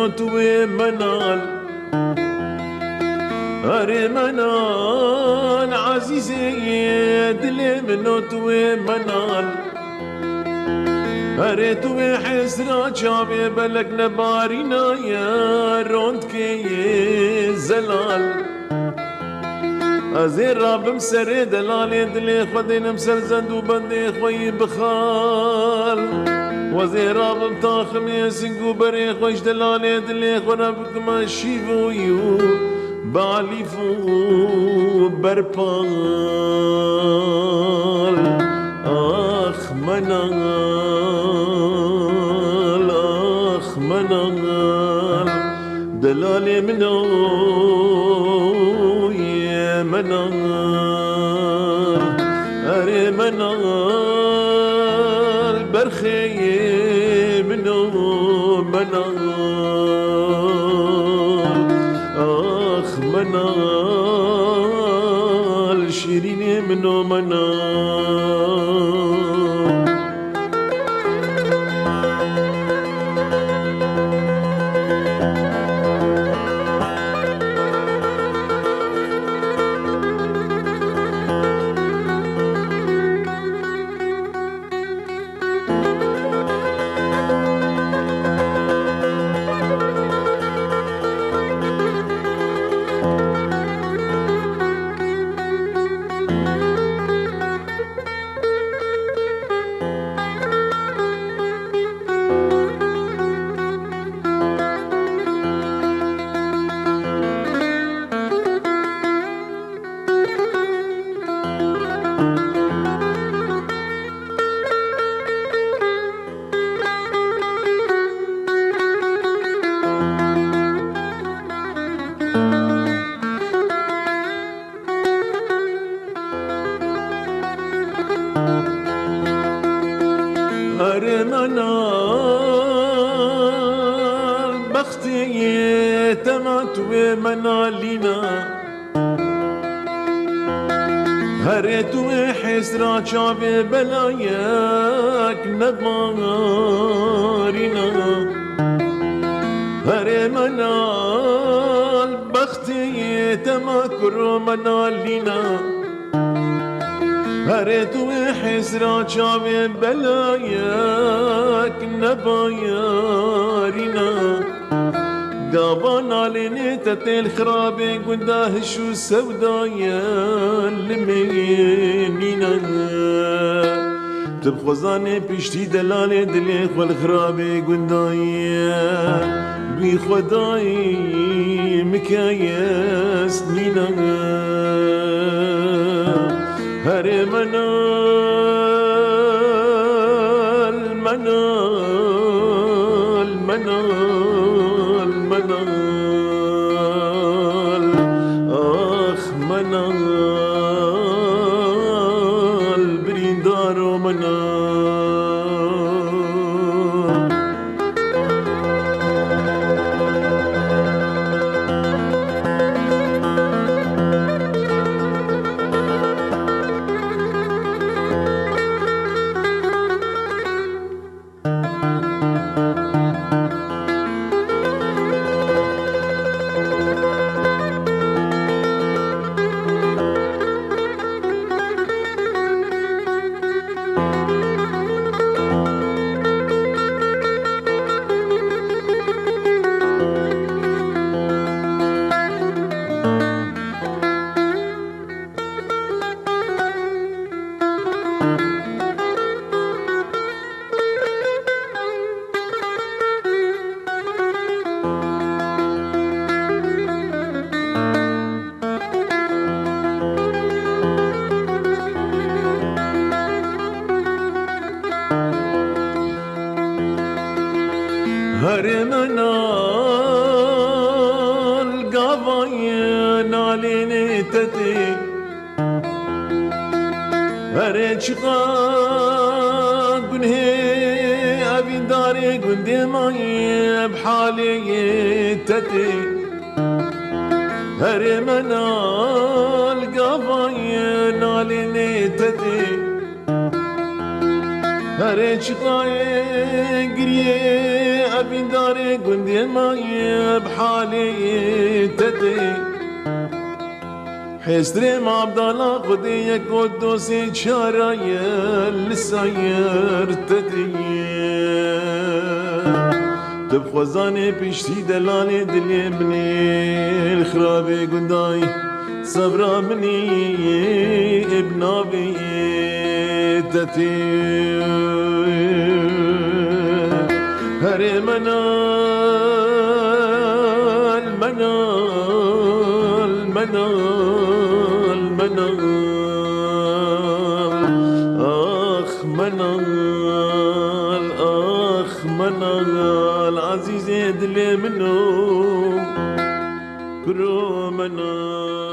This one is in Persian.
منو توی منال هر منال عزیزی دل منو توی منال هر توی حسرا چاوی بلک نبارینا یا روند که زلال از رابم سر دلال دل خودینم سر زندو بند خوی بخال و رابم تاخم سنگو بری خوش دلال دل خورا بکم شیویو بالیفو برپال آخ منال آخ منال دلال منو منال اره منال برخی منو منال آخ منال شیرین منو منال منال بختي تمات ومنالينا هريت وحسرا شعبي بلاياك نبارينا هري منال بختي تمات ومنالينا هريت وحسرا شعبي بلاياك نبايارنا قابانا لنيتة الخرابي قداه شو سودايا لمينينا تبخوزاني بيشتي دلالي دلي والخرابي قدايا بي خداي مكايس نينا هر منال منال منال منال آخ منال بريندارو منال هر منال قاضي نالين تتي هر چقا قنهي أبي داري قندي ماي بحالي تتي هر منال قاضي نالين تتي هر چقا قريه أبي داري خرابي قندي ماي بحالي تدي حسري مع عبد الله خدي قدوسي شراي السير تدي تبخوزاني بيشتي دلالي دلي مني الخرابي قنداي صبرا مني ابن بيتتي هري منال منال منال منال آخ منال آخ منال عزيزي دلي منو كرو منال